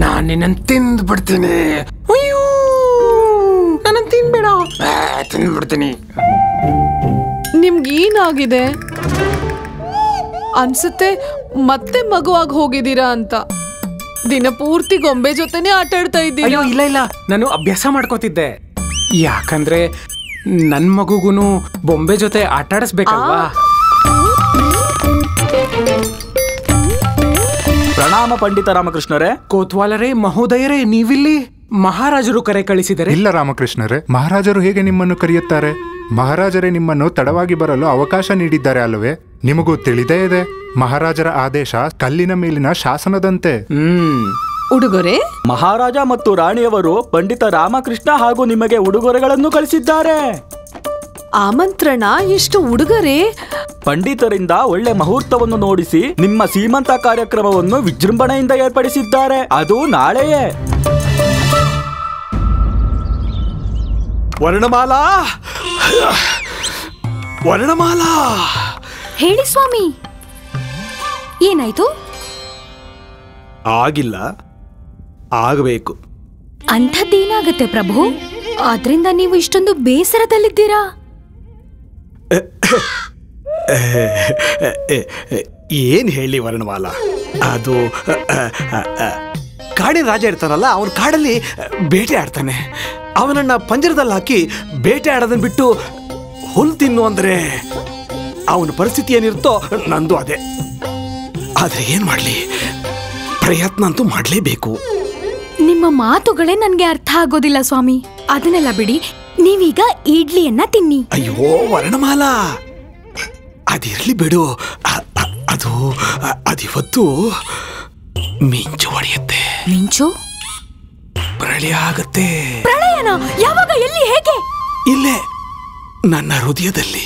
ನಾನು ನಿನ್ನನ್ನು ತಿಂದು ಬಿಡ್ತೀನಿ. ಅಯ್ಯೋ, ನನ್ನ ತಿನ್ಬೇಡ, ತಿಂದ್ಬಿಡ್ತೀನಿ. ನಿಮ್ಗೇನಾಗಿದೆ ಅನ್ಸುತ್ತೆ? ಮತ್ತೆ ಮಗುವಾಗಿ ಹೋಗಿದ್ದೀರಾ ಅಂತ. ದಿನ ಪೂರ್ತಿ ಗೊಂಬೆ ಜೊತೆನೆ ಆಟ ಆಡ್ತಾ ಇದ್ದೀರಾ. ಅಯ್ಯೋ ಇಲ್ಲ ಇಲ್ಲ, ನಾನು ಅಭ್ಯಾಸ ಮಾಡ್ಕೋತಿದ್ದೆ. ಯಾಕಂದ್ರೆ ನನ್ ಮಗುಗೂನು ಬೊಂಬೆ ಜೊತೆ ಆಟ ಆಡಿಸ್ಬೇಕಲ್ವಾ. ಪ್ರಣಾಮ ಪಂಡಿತ ರಾಮಕೃಷ್ಣರೇ. ಕೋತ್ವಾಲರೇ, ಮಹೋದಯರೇ, ನೀವಿಲ್ಲಿ? ಮಹಾರಾಜರು ಕರೆ ಕಳಿಸಿದರೆ. ಇಲ್ಲ ರಾಮಕೃಷ್ಣರೇ, ಮಹಾರಾಜರು ಹೇಗೆ ನಿಮ್ಮನ್ನು ಕರೆಯುತ್ತಾರೆ? ಮಹಾರಾಜರೇ ನಿಮ್ಮನ್ನು ತಡವಾಗಿ ಬರಲು ಅವಕಾಶ ನೀಡಿದ್ದಾರೆ ಅಲ್ಲವೇ? ನಿಮಗೂ ತಿಳಿದೇ ಇದೆ, ಮಹಾರಾಜರ ಆದೇಶ ಕಲ್ಲಿನ ಮೇಲಿನ ಶಾಸನದಂತೆ. ಉಡುಗೊರೆ? ಮಹಾರಾಜ ಮತ್ತು ರಾಣಿಯವರು ಪಂಡಿತ ರಾಮಕೃಷ್ಣ ಹಾಗೂ ನಿಮಗೆ ಉಡುಗೊರೆಗಳನ್ನು ಕಳಿಸಿದ್ದಾರೆ. ಆಮಂತ್ರಣ? ಎಷ್ಟು ಉಡುಗೊರೆ? ಪಂಡಿತರಿಂದ ಒಳ್ಳೆ ಮುಹೂರ್ತವನ್ನು ನೋಡಿಸಿ ನಿಮ್ಮ ಸೀಮಂತ ಕಾರ್ಯಕ್ರಮವನ್ನು ವಿಜೃಂಭಣೆಯಿಂದ ಏರ್ಪಡಿಸಿದ್ದಾರೆ. ಅದು ನಾಳೆಯೇ. ವರ್ಣಮಾಲಾ, ವರ್ಣಮಾಲಾ. ಹೇಳಿ ಸ್ವಾಮಿ, ಏನಾಯ್ತು? ಆಗಿಲ್ಲ, ಆಗಬೇಕು. ಅಂಥದ್ದೇನಾಗತ್ತೆ ಪ್ರಭು? ಆದ್ರಿಂದ ನೀವು ಇಷ್ಟೊಂದು ಬೇಸರದಲ್ಲಿದ್ದೀರಾ? ಏನ್ ಹೇಳಿ ವರ್ಣಮಾಲಾ, ಅದು ಕಾಡಿನ ರಾಜ ಇರ್ತಾನಲ್ಲ, ಅವನು ಕಾಡಲ್ಲಿ ಬೇಟೆ ಆಡ್ತಾನೆ. ಅವನನ್ನ ಪಂಜರದಲ್ಲಿ ಹಾಕಿ ಬೇಟೆ ಆಡೋದನ್ನ ಬಿಟ್ಟು ಹುಲ್ ತಿನ್ನು ಅಂದ್ರೆ ಅವನ ಪರಿಸ್ಥಿತಿ ಏನಿರುತ್ತೋ ನಂದು ಅದೇ. ಆದ್ರೆ ಏನ್ ಮಾಡ್ಲಿ, ಪ್ರಯತ್ನ ಅಂತೂ ಮಾಡ್ಲೇಬೇಕು. ನಿಮ್ಮ ಮಾತುಗಳೇ ನನ್ಗೆ ಅರ್ಥ ಆಗೋದಿಲ್ಲ ಸ್ವಾಮಿ. ಅದನ್ನೆಲ್ಲ ಬಿಡಿ, ನೀವೀಗ ಇಡ್ಲಿಯನ್ನ ತಿನ್ನಿ. ಅಯ್ಯೋ ವರ್ಣಮಾಲಾ, ಅದಿರ್ಲಿ ಬಿಡು. ಅದಿವತ್ತು ಮಿಂಚು ಹೊಡೆಯುತ್ತೆ. ಮಿಂಚು? ಪ್ರಳಯ ಆಗತ್ತೆ. ಪ್ರಳಯನ? ಯಾವಾಗ, ಎಲ್ಲಿ, ಹೇಗೆ? ಇಲ್ಲೇ ನನ್ನ ಹೃದಯದಲ್ಲಿ.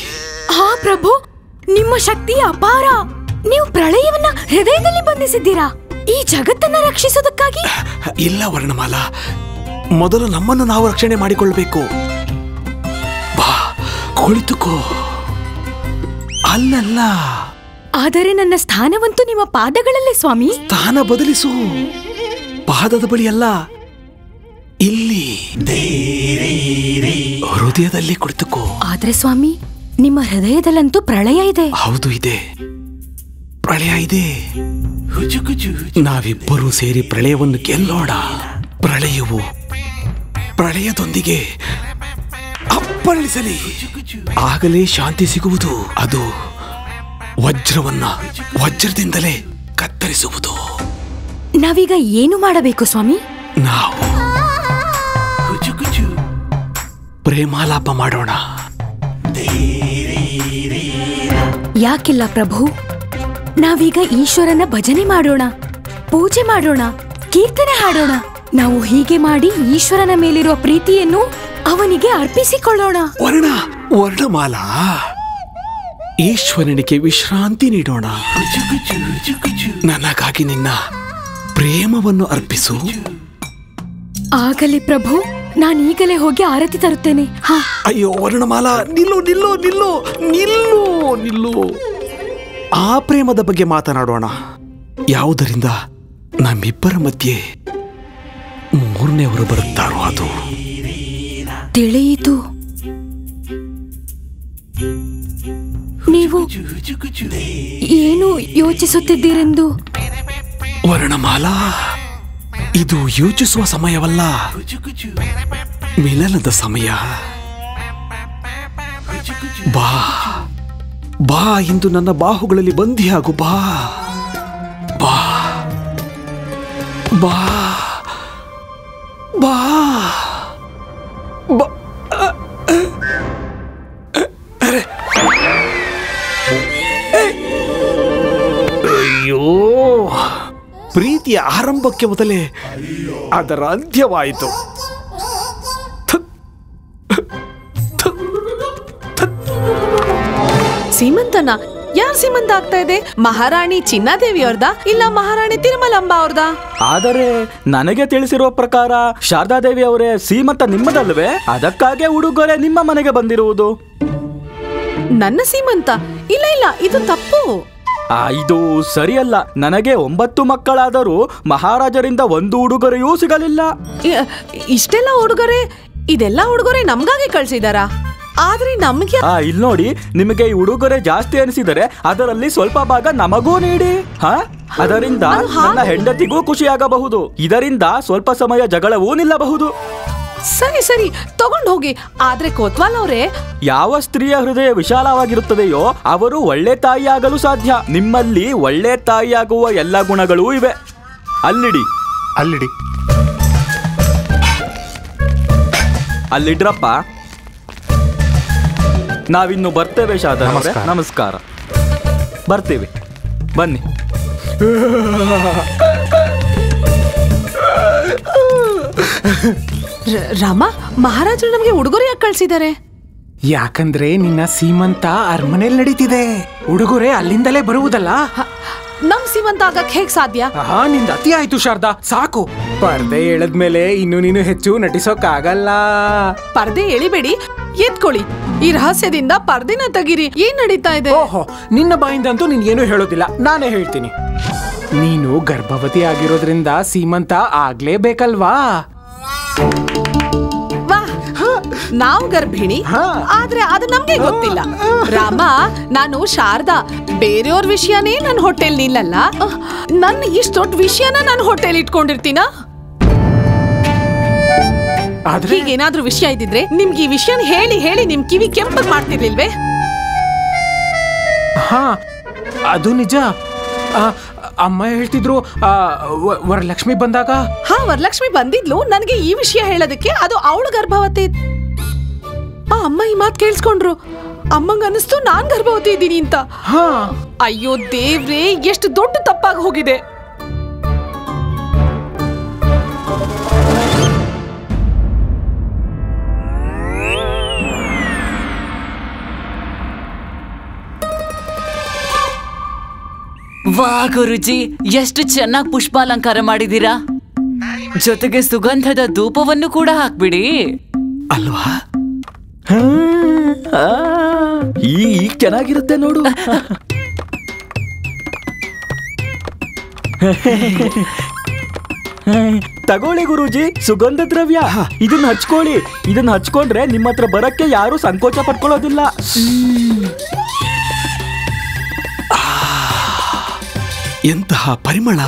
ಹಾ ಪ್ರಭು, ನಿಮ್ಮ ಶಕ್ತಿ ಅಪಾರ. ನೀವು ಪ್ರಳಯವನ್ನ ಹೃದಯದಲ್ಲಿ ಬಂಧಿಸಿದ್ದೀರಾ, ಈ ಜಗತ್ತನ್ನ ರಕ್ಷಿಸೋದಕ್ಕಾಗಿ? ಇಲ್ಲ ವರ್ಣಮಾಲಾ, ಮೊದಲು ನಮ್ಮನ್ನು ನಾವು ರಕ್ಷಣೆ ಮಾಡಿಕೊಳ್ಳಬೇಕು. ಬಾ, ಕುಳಿತುಕೋ. ಅಲ್ಲಲ್ಲ, ಆದರೆ ನನ್ನ ಸ್ಥಾನವಂತೂ ನಿಮ್ಮ ಪಾದಗಳಲ್ಲೇ ಸ್ವಾಮಿ. ಸ್ಥಾನ ಬದಲಿಸು. ಪಾದದ ಬಳಿ ಅಲ್ಲ, ಇಲ್ಲಿ ಹೃದಯದಲ್ಲಿ ಕುಳಿತುಕೋ. ಆದ್ರೆ ಸ್ವಾಮಿ, ನಿಮ್ಮ ಹೃದಯದಲ್ಲಂತೂ ಪ್ರಳಯ ಇದೆ. ಹೌದು ಇದೆ, ಪ್ರಳಯ ಇದೆ. ನಾವಿಬ್ಬರೂ ಸೇರಿ ಪ್ರಳಯವನ್ನು ಗೆಲ್ಲೋಣ. ಪ್ರಳಯದೊಂದಿಗೆ ಅಪ್ಪಳಿಸಲಿ, ಆಗಲೇ ಶಾಂತಿ ಸಿಗುವುದು. ಅದು ವಜ್ರದಿಂದಲೇ ಕತ್ತರಿಸುವುದು. ನಾವೀಗ ಏನು ಮಾಡಬೇಕು ಸ್ವಾಮಿ? ನಾವು ಪ್ರೇಮಾಲಾಪ ಮಾಡೋಣ. ಯಾಕಿಲ್ಲ ಪ್ರಭು, ನಾವೀಗ ಈಶ್ವರನ ಭಜನೆ ಮಾಡೋಣ, ಪೂಜೆ ಮಾಡೋಣ, ಕೀರ್ತನೆ ಹಾಡೋಣ. ನಾವು ಹೀಗೆ ಮಾಡಿ ಈಶ್ವರನ ಮೇಲಿರುವ ಪ್ರೀತಿಯನ್ನು ಅವನಿಗೆ ಅರ್ಪಿಸಿಕೊಳ್ಳೋಣ. ವರ್ಣಮಾಲಾ, ಈಶ್ವರನಿಗೆ ವಿಶ್ರಾಂತಿ ನೀಡೋಣ. ನನಗಾಗಿ ನಿನ್ನ ಪ್ರೇಮವನ್ನು ಅರ್ಪಿಸು. ಆಗಲಿ ಪ್ರಭು, ನಾನೀಗಲೇ ಹೋಗಿ ಆರತಿ ತರುತ್ತೇನೆ. ಅಯ್ಯೋ ವರ್ಣಮಾಲಾ, ನಿಲ್ಲು ನಿಲ್ಲು ನಿಲ್ಲು ನಿಲ್ಲು ನಿಲ್ಲು. ಆ ಪ್ರೇಮದ ಬಗ್ಗೆ ಮಾತನಾಡೋಣ. ಯಾವುದರಿಂದ ನಮ್ಮಿಬ್ಬರ ಮಧ್ಯೆ ಮೂರನೆಯವರು ಬರುತ್ತಾರೋ ಅದು. ತಿಳಿಯಿತು. ನೀವು ಏನು ಯೋಚಿಸುತ್ತಿದ್ದೀರೆಂದು? ವರ್ಣಮಾಲಾ, ಇದು ಯೋಚಿಸುವ ಸಮಯವಲ್ಲ, ಮಿಲನದ ಸಮಯ. ಬಾ ಬಾ, ಇಂದು ನನ್ನ ಬಾಹುಗಳಲ್ಲಿ ಬಂದಿಯಾಗು. ಬಾ ಬಾ ಬಾ ಬಾ ಬಾ. ಅಯ್ಯೋ, ಪ್ರೀತಿಯ ಆರಂಭಕ್ಕೆ ಮೊದಲೇ ಅದರ ಅಂತ್ಯವಾಯಿತು. ಸೀಮಂತನ? ಯಾರ್ ಸೀಮಂತ ಆಗ್ತಾ ಇದೆ? ಮಹಾರಾಣಿ ಚಿನ್ನಾದೇವಿ ಅವ್ರದಾ ಇಲ್ಲ ಮಹಾರಾಣಿ ತಿರುಮಲಾಂಬ ಅವ್ರದಾ? ಆದರೆ ನನಗೆ ತಿಳಿಸಿರುವ ಪ್ರಕಾರ ಶಾರದಾದೇವಿ ಅವರೇ ಸೀಮಂತ ನಿಮ್ಮದಲ್ವೇ? ಅದಕ್ಕಾಗಿ ಉಡುಗೊರೆ ನಿಮ್ಮ ಮನೆಗೆ ಬಂದಿರುವುದು. ನನ್ನ ಸೀಮಂತ? ಇಲ್ಲ ಇಲ್ಲ, ಇದು ತಪ್ಪು. ಇದು ಸರಿಯಲ್ಲ. ನನಗೆ 9 ಮಕ್ಕಳಾದರೂ ಮಹಾರಾಜರಿಂದ ಒಂದು ಉಡುಗೊರೆಯೂ ಸಿಗಲಿಲ್ಲ. ಇಷ್ಟೆಲ್ಲ ಉಡುಗೊರೆ, ಇದೆಲ್ಲ ಉಡುಗೊರೆ ನಮ್ಗಾಗಿ ಕಳ್ಸಿದಾರಾ? ಆದ್ರೆ ನಮ್ಗೆ ಇಲ್ಲಿ ನೋಡಿ, ನಿಮಗೆ ಈ ಉಡುಗೊರೆ ಜಾಸ್ತಿ ಅನಿಸಿದರೆ ಅದರಲ್ಲಿ ಸ್ವಲ್ಪ ಭಾಗ ನಮಗೂ ನೀಡಿ. ಅದರಿಂದ ನನ್ನ ಹೆಂಡತಿಗೂ ಖುಷಿಯಾಗಬಹುದು. ಇದರಿಂದ ಸ್ವಲ್ಪ ಸಮಯ ಜಗಳವೂ ನಿಲ್ಲಬಹುದು. ಸರಿ ಸರಿ, ತಗೊಂಡು ಹೋಗಿ. ಆದ್ರೆ ಕೋತ್ವಾಲ್ ಅವರೇ, ಯಾವ ಸ್ತ್ರೀಯ ಹೃದಯ ವಿಶಾಲವಾಗಿರುತ್ತದೆಯೋ ಅವರು ಒಳ್ಳೆ ತಾಯಿಯಾಗಲು ಸಾಧ್ಯ. ನಿಮ್ಮಲ್ಲಿ ಒಳ್ಳೆ ತಾಯಿಯಾಗುವ ಎಲ್ಲ ಗುಣಗಳೂ ಇವೆ. ಅಲ್ಲಿಡಿ. ಅಲ್ಲಿಡ್ರಪ್ಪ. ನಾವಿನ್ನು ಬರ್ತೇವೆ ಶಾರದಾ. ನಮಸ್ಕಾರ. ಬರ್ತೇವೆ, ಬನ್ನಿ. ರಾಮ, ಮಹಾರಾಜರು ನಮ್ಗೆ ಉಡುಗೊರೆ ಯಾಕೆ ಕಳ್ಸಿದ್ದಾರೆ? ಯಾಕಂದ್ರೆ ನಿನ್ನ ಸೀಮಂತ ಅರಮನೆಯಲ್ಲಿ ನಡೀತಿದೆ. ಉಡುಗೊರೆ ಅಲ್ಲಿಂದಲೇ ಬರುವುದಲ್ಲ. ನಮ್ ಸೀಮಂತ ಆಗಕ್ ಹೇಗ್ ಸಾಧ್ಯ? ನಿಂದ ಅತಿ ಆಯ್ತು ಶಾರದಾ, ಸಾಕು. ಪರ್ದೆ ಎಳೆದ್ಮೇಲೆ ಇನ್ನು ನೀನು ಹೆಚ್ಚು ನಟಿಸೋಕ್ಕಾಗಲ್ಲ. ಪರ್ದೆ ಎಳಿಬೇಡಿ, ಎತ್ಕೊಳ್ಳಿ. ಈ ರಹಸ್ಯದಿಂದ ಪರ್ದೆನ ತೆಗೀರಿ. ಏನ್ ನಡೀತಾ ಇದೆ? ಓಹೋ, ನಿನ್ನ ಬಾಯಿಂದಂತೂ ನೀನ್ ಏನು ಹೇಳೋದಿಲ್ಲ, ನಾನೇ ಹೇಳ್ತೀನಿ. ನೀನು ಗರ್ಭವತಿ ಆಗಿರೋದ್ರಿಂದ ಸೀಮಂತ ಆಗ್ಲೇಬೇಕಲ್ವಾ? ನಾವು ಗರ್ಭಿಣಿ, ಆದ್ರೆ ಅದು ನಮ್ಗೆ ಗೊತ್ತಿಲ್ಲ. ರಾಮ, ನಾನು ಶಾರದಾ. ಬೇರೆಯವ್ರ ವಿಷಯನೇ ನನ್ನ ಹೊಟ್ಟೆಲ್ ನಿಲ್ಲಲ್ಲ. ನನ್ನ ಇಷ್ಟ ದೊಡ್ಡ ವಿಷಯನ ನಾನು ಹೊಟ್ಟೆಲ್ ಇಟ್ಕೊಂಡಿರ್ತೀನ? ಹೀಗೇನಾದ್ರೂ ವಿಷಯ ಇದ್ದಿದ್ರೆ ನಿಮ್ಗೆ ಈ ವಿಷಯನ ಹೇಳಿ ಹೇಳಿ ನಿಮ್ ಕಿವಿ ಕೆಂಪಗ್ ಮಾಡ್ತಿರ್ಲಿಲ್ವೇ? ಅದು ನಿಜ. ಅಮ್ಮ ಹೇಳ್ತಿದ್ರು ವರಲಕ್ಷ್ಮಿ ಬಂದಾಗ. ವರಲಕ್ಷ್ಮಿ ಬಂದಿದ್ಲು ನನಗೆ ಈ ವಿಷಯ ಹೇಳೋದಕ್ಕೆ. ಅದು ಅವಳು ಗರ್ಭವತಿ. ಅಮ್ಮ ಈ ಮಾತು ಕೇಳಿಸ್ಕೊಂಡ್ರು. ಅಮ್ಮಂಗ ಅನಿಸ್ತು ನಾನ್ ಗರ್ಭವತಿ ಇದ್ದೀನಿ ಅಂತ. ಅಯ್ಯೋ ದೇವ್ರೇ, ಎಷ್ಟು ದೊಡ್ಡ ತಪ್ಪಾಗಿ ಹೋಗಿದೆ. ವಾ ಗುರುಜಿ, ಎಷ್ಟು ಚೆನ್ನಾಗಿ ಪುಷ್ಪಾಲಂಕಾರ ಮಾಡಿದೀರಾ. ಜೊತೆಗೆ ಸುಗಂಧದ ಧೂಪವನ್ನು ಕೂಡ ಹಾಕ್ಬಿಡಿ ಅಲ್ವಾ? ಈಗ ಚೆನ್ನಾಗಿರುತ್ತೆ ನೋಡು. ತಗೊಳ್ಳಿ ಗುರೂಜಿ, ಸುಗಂಧ ದ್ರವ್ಯ. ಇದನ್ನ ಹಚ್ಕೊಳ್ಳಿ. ಇದನ್ನ ಹಚ್ಕೊಂಡ್ರೆ ನಿಮ್ಮ ಹತ್ರ ಬರಕ್ಕೆ ಯಾರು ಸಂಕೋಚ ಪಡ್ಕೊಳ್ಳೋದಿಲ್ಲ. ಎಂತಹ ಪರಿಮಳ!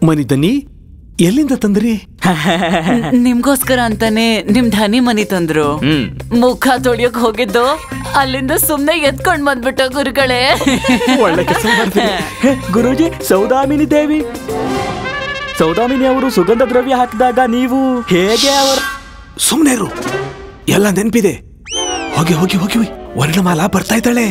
ಮನಿದನಿ ಎಲ್ಲಿಂದ ತಂದ್ರಿ? ನಿಮ್ಗೋಸ್ಕರ ಅಂತಾನೆ ನಿಮ್ ಧನಿ ಮನಿ ತಂದ್ರು. ಮುಖ ತೊಳಿಯೋಕ್ ಹೋಗಿದ್ದು, ಅಲ್ಲಿಂದ ಸುಮ್ನೆ ಎತ್ಕೊಂಡ್ ಬಂದ್ಬಿಟ್ಟ ಗುರುಗಳೇ. ಒಳ್ಳೆ ಕೆಲಸ ಮಾಡ್ತೀನಿ. ಗುರೂಜಿ, ಸೌದಾಮಿನಿ ದೇವಿ, ಸೌದಾಮಿನಿ ಅವರು ಸುಗಂಧ ದ್ರವ್ಯ ಹಾಕಿದಾಗ ನೀವು ಹೇಗೆ ಅವರು? ಸುಮ್ನೆ ಇರು, ಎಲ್ಲ ನೆನಪಿದೆ. ಹೋಗಿ ಹೋಗಿ ಹೋಗಿ, ವರ್ಣಮಾಲಾ ಬರ್ತಾ ಇದ್ದಾಳೆ.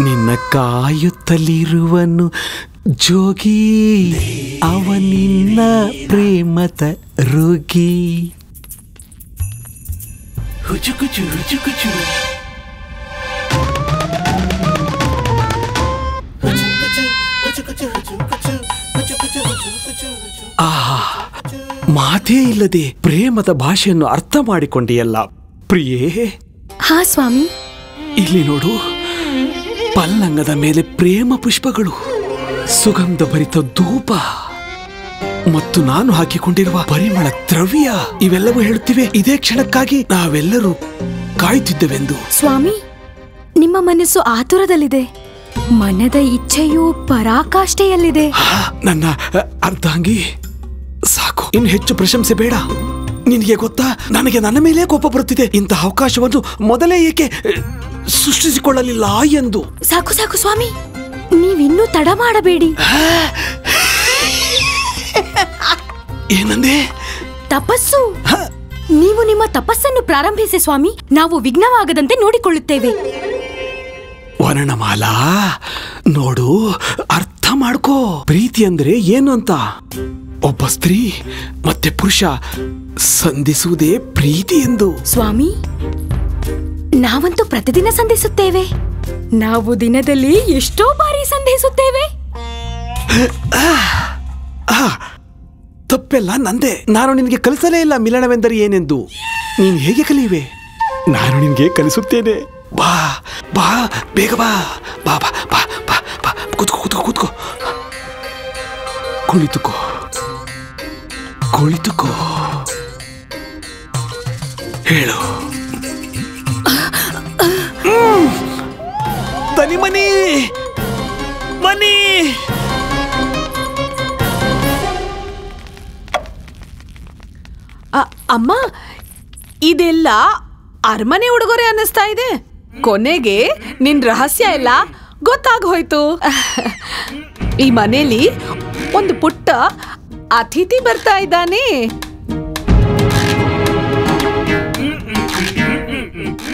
ನಿನ್ನ ಕಾಯುತ್ತಲಿರುವನು ಜೋಗಿ, ಅವನಿನ್ನ ಪ್ರೇಮದ ರೋಗಿ. ಹುಚುಕುಚು ಹುಚುಕುಚು ಮಾತೇ ಇಲ್ಲದೆ ಪ್ರೇಮದ ಭಾಷೆಯನ್ನು ಅರ್ಥ ಮಾಡಿಕೊಂಡಿಯಲ್ಲ ಪ್ರಿಯೇ. ಹಾ ಸ್ವಾಮಿ. ಇಲ್ಲಿ ನೋಡು, ಪಲ್ಲಂಗದ ಮೇಲೆ ಪ್ರೇಮ ಪುಷ್ಪಗಳು, ಸುಗಂಧ ಭರಿತ ಧೂಪ ಮತ್ತು ನಾನು ಹಾಕಿಕೊಂಡಿರುವ ಪರಿಮಳ ದ್ರವ್ಯ, ಇವೆಲ್ಲವೂ ಹೇಳುತ್ತಿವೆ ಇದೇ ಕ್ಷಣಕ್ಕಾಗಿ ನಾವೆಲ್ಲರೂ ಕಾಯುತ್ತಿದ್ದೆವೆಂದು. ಸ್ವಾಮಿ, ನಿಮ್ಮ ಮನಸ್ಸು ಆತುರದಲ್ಲಿದೆ. ಮನದ ಇಚ್ಛೆಯು ಪರಾಕಾಷ್ಠೆಯಲ್ಲಿದೆ. ನನ್ನ ಅರ್ಧಾಂಗಿ, ಸಾಕು, ಇನ್ನು ಹೆಚ್ಚು ಪ್ರಶಂಸೆ ಬೇಡ. ನಿನಗೆ ಗೊತ್ತಾ, ನನಗೆ ನನ್ನ ಮೇಲೆ ಕೋಪ ಬರುತ್ತಿದೆ. ಇಂತಹ ಅವಕಾಶವನ್ನು ಮೊದಲೇ ಏಕೆ ಸೃಷ್ಟಿಸಿಕೊಳ್ಳಲಿಲ್ಲ ಎಂದು. ಸಾಕು ಸಾಕು ಸ್ವಾಮಿ, ನೀವಿನ್ನೂ ತಡ ಮಾಡಬೇಡಿ. ಏನಂದೆ? ತಪಸ್ಸು. ನೀವು ನಿಮ್ಮ ತಪಸ್ಸನ್ನು ಪ್ರಾರಂಭಿಸಿ ಸ್ವಾಮಿ, ನಾವು ವಿಘ್ನವಾಗದಂತೆ ನೋಡಿಕೊಳ್ಳುತ್ತೇವೆ. ವರ್ಣಮಾಲಾ, ನೋಡು, ಅರ್ಥ ಮಾಡ್ಕೋ. ಪ್ರೀತಿ ಅಂದ್ರೆ ಏನು ಅಂತ. ಒಬ್ಬ ಸ್ತ್ರೀ ಮತ್ತೆ ಪುರುಷ ಸಂಧಿಸುವುದೇ ಪ್ರೀತಿ ಎಂದು. ಸ್ವಾಮಿ, ನಾವಂತೂ ಪ್ರತಿದಿನ ಸಂಧಿಸುತ್ತೇವೆ. ನಾವು ದಿನದಲ್ಲಿ ಎಷ್ಟೋ ಬಾರಿ ಸಂಧಿಸುತ್ತೇವೆ. ತಪ್ಪೆಲ್ಲ ನಂದೆ. ನಾನು ನಿನಗೆ ಕಲಿಸಲೇ ಇಲ್ಲ ಮಿಲನವೆಂದರೆ ಏನೆಂದು. ನೀನು ಹೇಗೆ ಕಲಿಯುವೆ? ನಾನು ನಿನಗೆ ಕಲಿಸುತ್ತೇನೆ. ಬಾ ಬಾ, ಬೇಗ ಬಾ. ಬಾ ಬಾ ಬಾ ಬಾ ಬಾ. ಕೂತ್ಕೋ ಕೂತ್ಕೋ ಕೂತ್ಕೋ. ಕುಳಿತುಕೋ ಕುಳಿತುಕೋ. ಹೇಳು. ದನಿ ಮನಿ ಮನಿ. ಅಮ್ಮ, ಇದೆಲ್ಲ ಅರಮನೆ ಉಡುಗೊರೆ ಅನ್ನಿಸ್ತಾ ಇದೆ. ಕೊನೆಗೆ ನಿನ್ ರಹಸ್ಯ ಎಲ್ಲ ಗೊತ್ತಾಗೋಯ್ತು. ಈ ಮನೆಯಲ್ಲಿ ಒಂದು ಪುಟ್ಟ ಅತಿಥಿ ಬರ್ತಾ ಇದ್ದಾನೆ.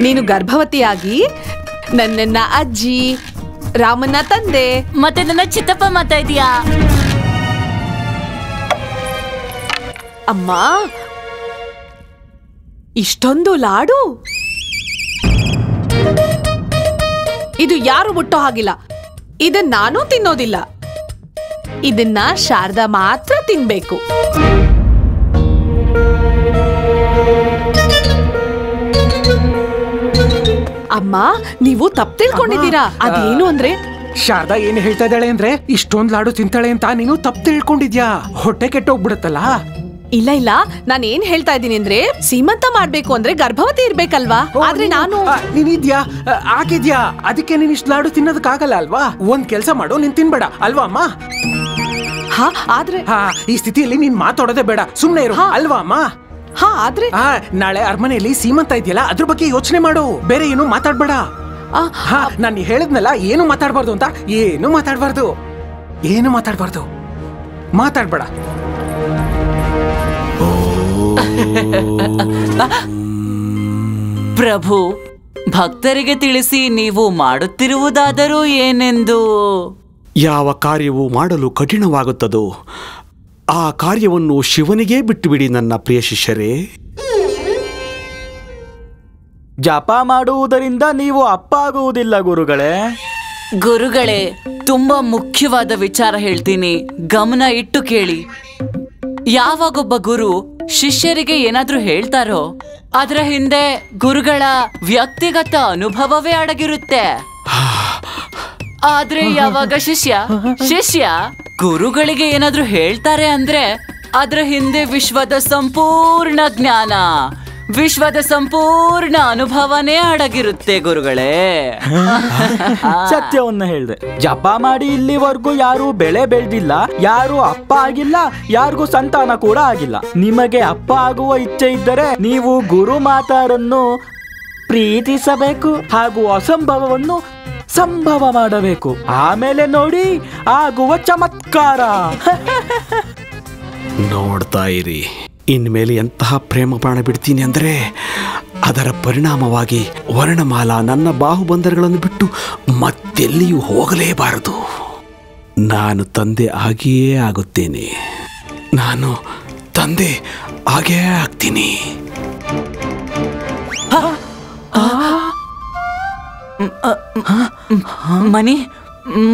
ನೀನು ಗರ್ಭವತಿಯಾಗಿ ನನ್ನ ಅಜ್ಜಿ, ರಾಮನ ತಂದೆ ಮತ್ತೆ ನನ್ನ ಚಿತ್ತಪ್ಪ ಮಾತಾ ಇದೀಯಾ? ಅಮ್ಮ, ಇಷ್ಟೊಂದು ಲಾಡು ಇದು ಯಾರು ಮುಟ್ಟೋ ಹಾಗಿಲ್ಲ. ಇದನ್ನ ನಾನು ತಿನ್ನೋದಿಲ್ಲ. ಇದನ್ನ ಶಾರದಾ ಮಾತ್ರ ತಿನ್ಬೇಕು. ಅಮ್ಮ, ನೀವು ತಪ್ಪು ತಿಳ್ಕೊಂಡಿದ್ದೀರಾ. ಅದೇನು ಅಂದ್ರೆ ಶಾರದಾ ಏನು ಹೇಳ್ತಾ ಇದ್ದಾಳೆ ಅಂದ್ರೆ ಇಷ್ಟೊಂದ್ ಲಾಡು ತಿಂತಾಳೆ ಅಂತ ನೀನು ತಪ್ಪು ತಿಳ್ಕೊಂಡಿದ್ಯಾ. ಹೊಟ್ಟೆ ಕೆಟ್ಟೋಗ್ಬಿಡುತ್ತಲ್ಲ. ಇಲ್ಲ ಇಲ್ಲ, ನಾನು ಏನ್ ಹೇಳ್ತಾ ಇದ್ದೀನಿ ಅಂದ್ರೆ ಸೀಮಂತ ಮಾಡ್ಬೇಕು ಅಂದ್ರೆ ಗರ್ಭವತಿ ಇರ್ಬೇಕಲ್ವಾ. ಆದ್ರೆ ನಾನು ನೀನಿದ್ಯಾ, ಆಗಿದ್ಯಾ, ಅದಕ್ಕೆ ನೀನ್ ಇಷ್ಟು ಲಾಡು ತಿನ್ನೋದಕ್ಕಾಗಲ್ಲ ಅಲ್ವಾ. ಒಂದ್ ಕೆಲ್ಸ ಮಾಡು, ನೀನ್ ತಿನ್ಬೇಡ ಅಲ್ವಾ ಅಮ್ಮ. ಆದ್ರೆ ಈ ಸ್ಥಿತಿಯಲ್ಲಿ ನೀನ್ ಮಾತಾಡೋದೇ ಬೇಡ, ಸುಮ್ನೆ ಇರು ಅಲ್ವಾ ಅಮ್ಮ. ಆದ್ರೆ ನಾಳೆ ಅರಮನೆಯಲ್ಲಿ ಸೀಮಂತ ಇದೆಯಲ್ಲ, ಅದ್ರ ಬಗ್ಗೆ ಯೋಚನೆ ಮಾಡು, ಬೇರೆ ಏನು ಮಾತಾಡ್ಬೇಡ. ನಾನು ಹೇಳಿದ್ನಲ್ಲ, ಏನು ಮಾತಾಡ್ಬಾರ್ದು ಅಂತ. ಏನು ಮಾತಾಡ್ಬಾರ್ದು, ಏನು ಮಾತಾಡ್ಬಾರ್ದು, ಮಾತಾಡ್ಬೇಡ. ಪ್ರಭು, ಭಕ್ತರಿಗೆ ತಿಳಿಸಿ ನೀವು ಮಾಡುತ್ತಿರುವುದಾದರೂ ಏನೆಂದು. ಯಾವ ಕಾರ್ಯವು ಮಾಡಲು ಕಠಿಣವಾಗುತ್ತದೋ ಆ ಕಾರ್ಯವನ್ನು ಶಿವನಿಗೇ ಬಿಟ್ಟುಬಿಡಿ ನನ್ನ ಪ್ರಿಯ ಶಿಷ್ಯರೇ. ಜಪ ಮಾಡುವುದರಿಂದ ನೀವು ಅಪ್ಪ ಆಗುವುದಿಲ್ಲ ಗುರುಗಳೇ. ಗುರುಗಳೇ, ತುಂಬಾ ಮುಖ್ಯವಾದ ವಿಚಾರ ಹೇಳ್ತೀನಿ, ಗಮನ ಇಟ್ಟು ಕೇಳಿ. ಯಾವಾಗೊಬ್ಬ ಗುರು ಶಿಷ್ಯರಿಗೆ ಏನಾದ್ರೂ ಹೇಳ್ತಾರೋ ಅದರ ಹಿಂದೆ ಗುರುಗಳ ವ್ಯಕ್ತಿಗತ ಅನುಭವವೇ ಅಡಗಿರುತ್ತೆ. ಆದ್ರೆ ಯಾವಾಗ ಶಿಷ್ಯ ಗುರುಗಳಿಗೆ ಏನಾದ್ರೂ ಹೇಳ್ತಾರೆ ಅಂದ್ರೆ ಅದರ ಹಿಂದೆ ವಿಶ್ವದ ಸಂಪೂರ್ಣ ಜ್ಞಾನ, ವಿಶ್ವದ ಸಂಪೂರ್ಣ ಅನುಭವನೇ ಅಡಗಿರುತ್ತೆ ಗುರುಗಳೇ. ಸತ್ಯವನ್ನ ಹೇಳ್ದೆ. ಜಪ ಮಾಡಿ ಇಲ್ಲಿವರೆಗೂ ಯಾರು ಬೆಳೆ ಬೆಳೆದಿಲ್ಲ, ಯಾರು ಅಪ್ಪ ಆಗಿಲ್ಲ, ಯಾರಿಗೂ ಸಂತಾನ ಕೂಡ ಆಗಿಲ್ಲ. ನಿಮಗೆ ಅಪ್ಪ ಆಗುವ ಇಚ್ಛೆ ಇದ್ದರೆ ನೀವು ಗುರು ಮಾತಾರನ್ನು ಪ್ರೀತಿಸಬೇಕು ಹಾಗೂ ಅಸಂಭವವನ್ನು ಸಂಭವ ಮಾಡಬೇಕು. ಆಮೇಲೆ ನೋಡಿ ಆಗುವ ಚಮತ್ಕಾರ. ನೋಡ್ತಾ ಇರಿ, ಇನ್ಮೇಲೆ ಎಂತಹ ಪ್ರೇಮ ಪ್ರಾಣ ಬಿಡ್ತೀನಿ ಅಂದರೆ ಅದರ ಪರಿಣಾಮವಾಗಿ ವರ್ಣಮಾಲಾ ನನ್ನ ಬಾಹುಬಂಧಗಳನ್ನು ಬಿಟ್ಟು ಮತ್ತೆಲ್ಲಿಯೂ ಹೋಗಲೇಬಾರದು. ನಾನು ತಂದೆ ಆಗಿಯೇ ಆಗುತ್ತೇನೆ. ನಾನು ತಂದೆ ಆಗೇ ಆಗ್ತೀನಿ.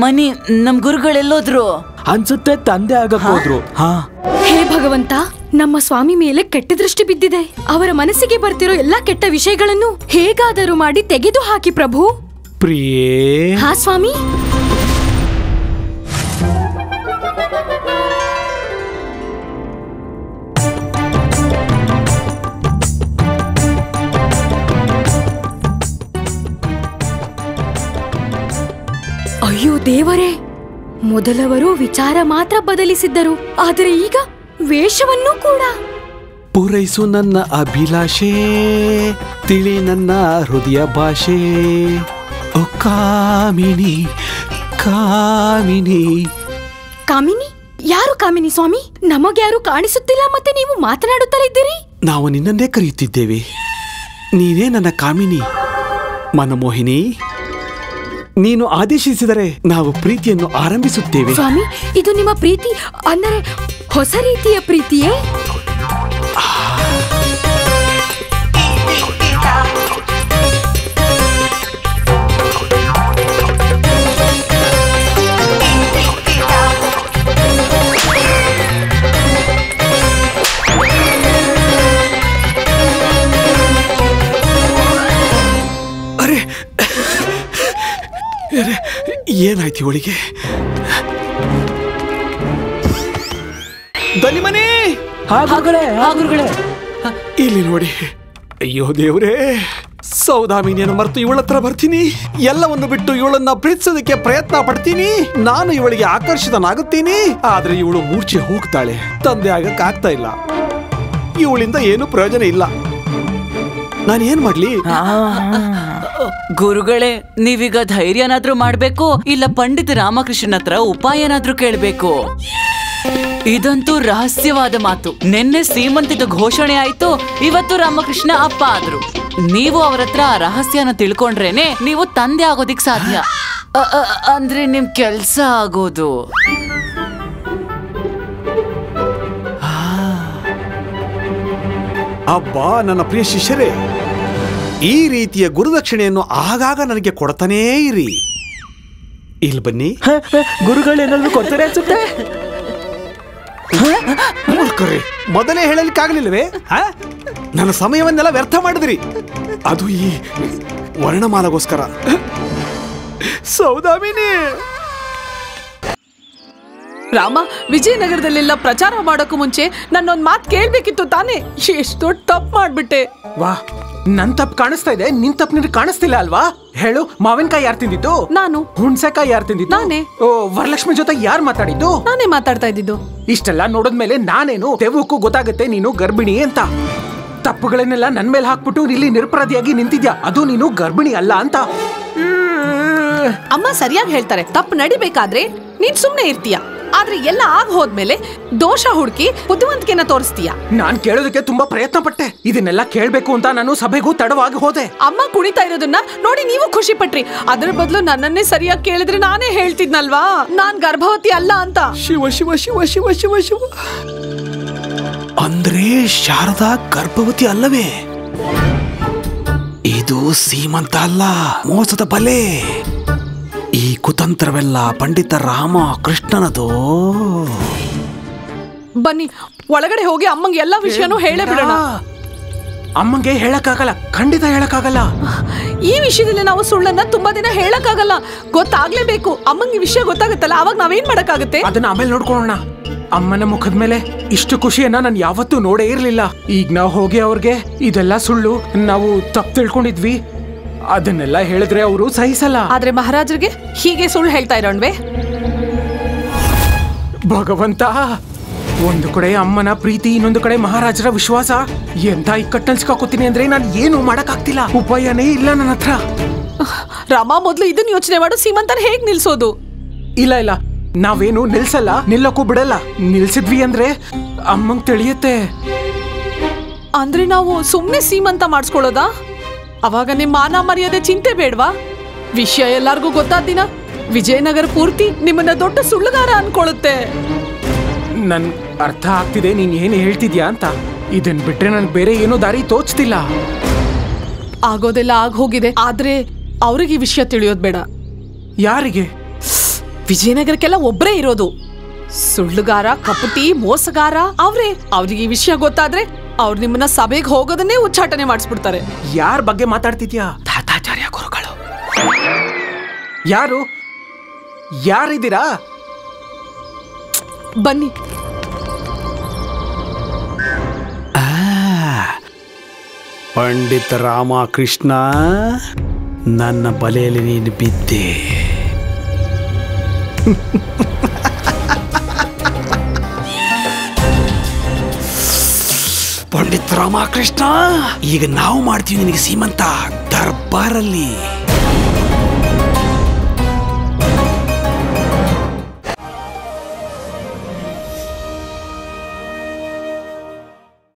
ಮನಿ ನಮ್ ಗುರುಗಳೆಲ್ಲೋದ್ರು ಅನ್ಸುತ್ತೆ, ತಂದೆ ಆಗಕ್ಕೋದ್ರು. ಹೇ ಭಗವಂತ, ನಮ್ಮ ಸ್ವಾಮಿ ಮೇಲೆ ಕೆಟ್ಟ ದೃಷ್ಟಿ ಬಿದ್ದಿದೆ. ಅವರ ಮನಸ್ಸಿಗೆ ಬರ್ತಿರೋ ಎಲ್ಲಾ ಕೆಟ್ಟ ವಿಷಯಗಳನ್ನು ಹೇಗಾದರೂ ಮಾಡಿ ತೆಗೆದು ಹಾಕಿ ಪ್ರಭು. ಪ್ರಿಯೇ. ಹಾ ಸ್ವಾಮಿ. ಅಯ್ಯೋ ದೇವರೇ, ಮೊದಲವರು ವಿಚಾರ ಮಾತ್ರ ಬದಲಿಸಿದ್ದರು, ಆದರೆ ಈಗ ವೇಷವನ್ನು ಕೂಡ. ಪೂರೈಸು ನನ್ನ ಅಭಿಲಾಷೆ, ತಿಳಿ ನನ್ನ ಹೃದಯ ಭಾಷೆ. ಓ ಕಾಮಿನಿ ಕಾಮಿನಿ. ಕಾಮಿನಿ? ಯಾರು ಕಾಮಿನಿ ಸ್ವಾಮಿ? ನಮಗ್ಯಾರು ಕಾಣಿಸುತ್ತಿಲ್ಲ, ಮತ್ತೆ ನೀವು ಮಾತನಾಡುತ್ತಾ ಇದ್ದೀರಿ. ನಾವು ನಿನ್ನನ್ನೇ ಕರೆಯುತ್ತಿದ್ದೇವೆ. ನೀನೇ ನನ್ನ ಕಾಮಿನಿ. ಮನಮೋಹಿನಿ, ನೀನು ಆದೇಶಿಸಿದರೆ ನಾವು ಪ್ರೀತಿಯನ್ನು ಆರಂಭಿಸುತ್ತೇವೆ. ಸ್ವಾಮಿ, ಇದು ನಿಮ್ಮ ಪ್ರೀತಿ ಅಂದರೆ ಹೊಸ ರೀತಿಯ ಪ್ರೀತಿಯೇ? ಏನಾಯ್ತು ಇವಳಿಗೆ? ದನಿಮನಿ ಗುರುಗಳೇ ಇಲ್ಲಿ ನೋಡಿ. ಅಯ್ಯೋ ದೇವ್ರೇ, ಸೌದಾಮಿನಿಯನ್ನು ಮರೆತು ಇವಳ ಹತ್ರ ಬರ್ತೀನಿ, ಎಲ್ಲವನ್ನು ಬಿಟ್ಟು ಇವಳನ್ನ ಪ್ರೀತಿಸೋದಕ್ಕೆ ಪ್ರಯತ್ನ ಪಡ್ತೀನಿ, ನಾನು ಇವಳಿಗೆ ಆಕರ್ಷಿತನಾಗುತ್ತೀನಿ. ಆದ್ರೆ ಇವಳು ಮೂರ್ಛೆ ಹೋಗ್ತಾಳೆ, ತಂದೆ ಆಗಕ್ಕಾಗ್ತಾ ಇಲ್ಲ, ಇವಳಿಂದ ಏನು ಪ್ರಯೋಜನ ಇಲ್ಲ. ನಾನು ಏನ್ ಮಾಡ್ಲಿ? ಗುರುಗಳೇ, ನೀವೀಗ ಧೈರ್ಯನಾದ್ರೂ ಮಾಡ್ಬೇಕು, ಇಲ್ಲ ಪಂಡಿತ ರಾಮಕೃಷ್ಣನ್ ಹತ್ರ ಉಪಾಯ ಏನಾದ್ರೂ ಕೇಳ್ಬೇಕು. ಇದಂತೂ ರಹಸ್ಯವಾದ ಮಾತು. ನಿನ್ನೆ ಸೀಮಂತಿದ ಘೋಷಣೆ ಆಯ್ತು, ಇವತ್ತು ರಾಮಕೃಷ್ಣ ಅಪ್ಪ ಆದ್ರು. ನೀವು ಅವ್ರ ಹತ್ರ ರಹಸ್ಯನ ತಿಳ್ಕೊಂಡ್ರೇನೆ ನೀವು ತಂದೆ ಆಗೋದಿಕ್ ಸಾಧ್ಯ. ಅಂದ್ರೆ ನಿಮ್ ಕೆಲ್ಸ ಆಗೋದು. ಅಬ್ಬಾ, ನನ್ನ ಪ್ರಿಯ ಶಿಷ್ಯರೇ, ಈ ರೀತಿಯ ಗುರುದಕ್ಷಿಣೆಯನ್ನು ಆಗಾಗ ನನಗೆ ಕೊಡ್ತಾನೇ ಇರಿ. ಇಲ್ಲಿ ಬನ್ನಿ. ಗುರುಗಳೇನಾದ್ರು ಕೊಡ್ತಾರೆ ಅನ್ಸುತ್ತೆ. ಮೊದಲೇ ಹೇಳಲಿಕ್ಕಾಗಲಿಲ್ಲವೇ? ನನ್ನ ಸಮಯವನ್ನೆಲ್ಲ ವ್ಯರ್ಥ ಮಾಡಿದ್ರಿ, ಅದು ಈ ವರ್ಣಮಾಲಗೋಸ್ಕರ. ಸೌದಾಮಿನಿ, ರಾಮ, ವಿಜಯನಗರದಲ್ಲೆಲ್ಲ ಪ್ರಚಾರ ಮಾಡೋಕ್ಕೂ ಮುಂಚೆ ನನ್ನೊಂದ್ ಮಾತು ಕೇಳ್ಬೇಕಿತ್ತು ತಾನೇ. ಎಷ್ಟು ದೊಡ್ಡ ತಪ್ಪು ಮಾಡ್ಬಿಟ್ಟೆ. ವಾ, ನನ್ ತಪ್ಪು ಕಾಣಿಸ್ತಾ ಇದೆ, ನಿನ್ ತಪ್ಪು ನಿನಗೆ ಕಾಣಿಸ್ತಿಲ್ಲ ಅಲ್ವಾ? ಹೇಳು, ಮಾವಿನಕಾಯಿ ಯಾರು ತಿಂದಿದ್ದು? ನಾನು. ಹುಣ್ಸೆಕಾಯಿ ಯಾರು ತಿಂದಿದ್ದು? ನಾನೇ. ಓ, ವರಲಕ್ಷ್ಮಿ ಜೊತೆ ಯಾರು ಮಾತಾಡಿದ್ದು? ನಾನೇ ಮಾತಾಡ್ತಾ ಇದ್ದಿದ್ದು. ಇಷ್ಟೆಲ್ಲ ನೋಡಿದ್ಮೇಲೆ ನಾನೇನು ದೆವ್ವಕ್ಕೂ ಗೊತ್ತಾಗುತ್ತೆ ನೀನು ಗರ್ಭಿಣಿ ಅಂತ. ತಪ್ಪುಗಳನ್ನೆಲ್ಲ ನನ್ ಮೇಲೆ ಹಾಕ್ಬಿಟ್ಟು ಇಲ್ಲಿ ನಿರಪರಾಧಿಯಾಗಿ ನಿಂತಿದ್ಯಾ, ಅದು ನೀನು ಗರ್ಭಿಣಿ ಅಲ್ಲ ಅಂತ. ಅಮ್ಮ ಸರಿಯಾಗಿ ಹೇಳ್ತಾರೆ, ತಪ್ಪು ನಡಿಬೇಕಾದ್ರೆ ನೀನ್ ಸುಮ್ನೆ ಇರ್ತೀಯ, ಆದ್ರೆ ಎಲ್ಲ ಆಗ ಹೋದ್ಮೇಲೆ ದೋಷ ಹುಡುಕಿ ಬುದ್ಧಿವಂತಿಕೆನ ತೋರಿಸ್ತೀಯ. ನಾನ್ ಕೇಳೋದಕ್ಕೆ ತುಂಬಾ ಪ್ರಯತ್ನ ಪಟ್ಟೆ, ಇದನ್ನೆಲ್ಲ ಕೇಳ್ಬೇಕು ಅಂತ ನಾನು ಸಭೆಗೂ ತಡವಾಗಿ ಹೋದೆ. ಅಮ್ಮ ಕುಣಿತಾ ಇರೋದನ್ನ ನೋಡಿ ನೀವು ಖುಷಿ ಪಟ್ರಿ, ಅದ್ರ ಬದಲು ನನ್ನನ್ನೇ ಸರಿಯಾಗಿ ಕೇಳಿದ್ರೆ ನಾನೇ ಹೇಳ್ತಿದ್ನಲ್ವಾ ನಾನ್ ಗರ್ಭವತಿ ಅಲ್ಲ ಅಂತ. ಶಿವ ಶಿವ ಶಿವ ಶಿವ ಶಿವ ಶಿವ. ಅಂದ್ರೆ ಶಾರದಾ ಗರ್ಭವತಿ ಅಲ್ಲವೇ? ಇದು ಸೀಮಂತ ಅಲ್ಲ, ಮೋಸದ ಬಲೆ. ಈ ಕುತಂತ್ರವೆಲ್ಲ ಪಂಡಿತ ರಾಮ ಕೃಷ್ಣನದು. ಬನ್ನಿ ಒಳಗಡೆ ಹೋಗಿ ಅಮ್ಮಂಗೆ ಎಲ್ಲಾ ವಿಷಯನೂ ಹೇಳೇ ಬಿಡೋಣ. ಅಮ್ಮಂಗೆ ಹೇಳಕ್ಕಾಗಲ್ಲ, ಖಂಡಿತ ಹೇಳಕ್ಕಾಗಲ್ಲ. ಈ ವಿಷಯದಲ್ಲಿ ನಾವು ಸುಳ್ಳನ್ನ ತುಂಬಾ ದಿನ ಹೇಳಕ್ಕಾಗಲ್ಲ, ಗೊತ್ತಾಗ್ಲೇಬೇಕು. ಅಮ್ಮಂಗೆ ವಿಷಯ ಗೊತ್ತಾಗುತ್ತಲ್ಲ, ಅವಾಗ ನಾವೇನ್ ಮಾಡಕ್ಕಾಗತ್ತೆ? ಅದನ್ನ ಆಮೇಲೆ ನೋಡ್ಕೊಳ್ಳೋಣ. ಅಮ್ಮನ ಮುಖದ ಮೇಲೆ ಇಷ್ಟು ಖುಷಿಯನ್ನ ನಾನು ಯಾವತ್ತೂ ನೋಡೇ ಇರ್ಲಿಲ್ಲ. ಈಗ ನಾವು ಹೋಗಿ ಅವ್ರಿಗೆ ಇದೆಲ್ಲ ಸುಳ್ಳು, ನಾವು ತಪ್ಪು ತಿಳ್ಕೊಂಡಿದ್ವಿ, ಅದನ್ನೆಲ್ಲ ಹೇಳಿದ್ರೆ ಅವರು ಸಹಿಸಲ್ಲ. ಆದ್ರೆ ಮಹಾರಾಜರಿಗೆ ಹೀಗೆ ಸುಳ್ಳು ಹೇಳ್ತಾ ಇರೋಣ್ವೆ? ಭಗವಂತ, ಒಂದು ಕಡೆ ಅಮ್ಮನ ಪ್ರೀತಿ, ಇನ್ನೊಂದು ಕಡೆ ಮಹಾರಾಜರ ವಿಶ್ವಾಸ. ಎಂತ ಇಕ್ಕಟ್ಟಲ್ಲಿ ಸಿಕ್ಕಾಕೋತೀನಿ ಅಂದ್ರೆ ನಾನು ಏನು ಮಾಡಕ್ ಆಗ್ತಿಲ್ಲ, ಉಪಾಯನೇ ಇಲ್ಲ ನನ್ನ ಹತ್ರ. ರಾಮ, ಮೊದ್ಲು ಇದನ್ನ ಯೋಚನೆ ಮಾಡು, ಸೀಮಂತನ ಹೇಗ್ ನಿಲ್ಸೋದು? ಇಲ್ಲ ಇಲ್ಲ, ನಾವೇನು ನಿಲ್ಸಲ್ಲ, ನಿಲ್ಲಕ್ಕೂ ಬಿಡಲ್ಲ. ನಿಲ್ಸಿದ್ವಿ ಅಂದ್ರೆ ಅಮ್ಮಂಗ್ ತಿಳಿಯುತ್ತೆ. ಅಂದ್ರೆ ನಾವು ಸುಮ್ನೆ ಸೀಮಂತ ಮಾಡಿಸ್ಕೊಳ್ಳೋದಾ? ಅವಾಗ ನಿಮ್ ಮಾನ ಮರ್ಯಾದೆ ಚಿಂತೆ ಬೇಡ್ವಾ? ವಿಷಯ ಎಲ್ಲಾರ್ಗೂ ಗೊತ್ತಾದ ದಿನ ವಿಜಯನಗರ ಪೂರ್ತಿ ನಿಮ್ಮನ್ನ ದೊಡ್ಡ ಸುಳ್ಳುಗಾರ ಅನ್ಕೊಳ್ಳುತ್ತೆ. ನನ್ ಅರ್ಥ ಆಗ್ತಿದೆ ನೀನ್ ಏನ್ ಹೇಳ್ತಿದ್ಯಾ ಅಂತ. ಇದನ್ ಬಿಟ್ರೆ ನನ್ಗೆ ಬೇರೆ ಏನೋ ದಾರಿ ತೋಚ್ತಿಲ್ಲ. ಆಗೋದೆಲ್ಲ ಆಗ ಹೋಗಿದೆ, ಆದ್ರೆ ಅವ್ರಿಗೆ ಈ ವಿಷಯ ತಿಳಿಯೋದ್ ಬೇಡ. ಯಾರಿಗೆ? ವಿಜಯನಗರಕ್ಕೆಲ್ಲ ಒಬ್ರೇ ಇರೋದು, ಸುಳ್ಳುಗಾರ, ಕಪಟಿ, ಮೋಸಗಾರ ಅವ್ರೇ. ಅವ್ರಿಗೆ ಈ ವಿಷಯ ಗೊತ್ತಾದ್ರೆ ಅವ್ರು ನಿಮ್ಮನ್ನ ಸಭೆಗೆ ಹೋಗೋದನ್ನೇ ಉಚ್ಚಾಟನೆ ಮಾಡಿಸ್ಬಿಡ್ತಾರೆ. ಯಾರ ಬಗ್ಗೆ ಮಾತಾಡ್ತಿದ್ಯಾ? ತಾತಾಚಾರ್ಯ ಗುರುಗಳು. ಯಾರು? ಯಾರಿದ್ದೀರಾ? ಬನ್ನಿ. ಪಂಡಿತ ರಾಮಕೃಷ್ಣ, ನನ್ನ ಬಲೆಯಲ್ಲಿ ನೀನು ಬಿದ್ದೆ. ಪಂಡಿತ ರಾಮಕೃಷ್ಣ, ಈಗ ನಾವು ಮಾಡ್ತೀವಿ ನಿನಗೆ ಸೀಮಂತ ದರ್ಬಾರಲ್ಲಿ.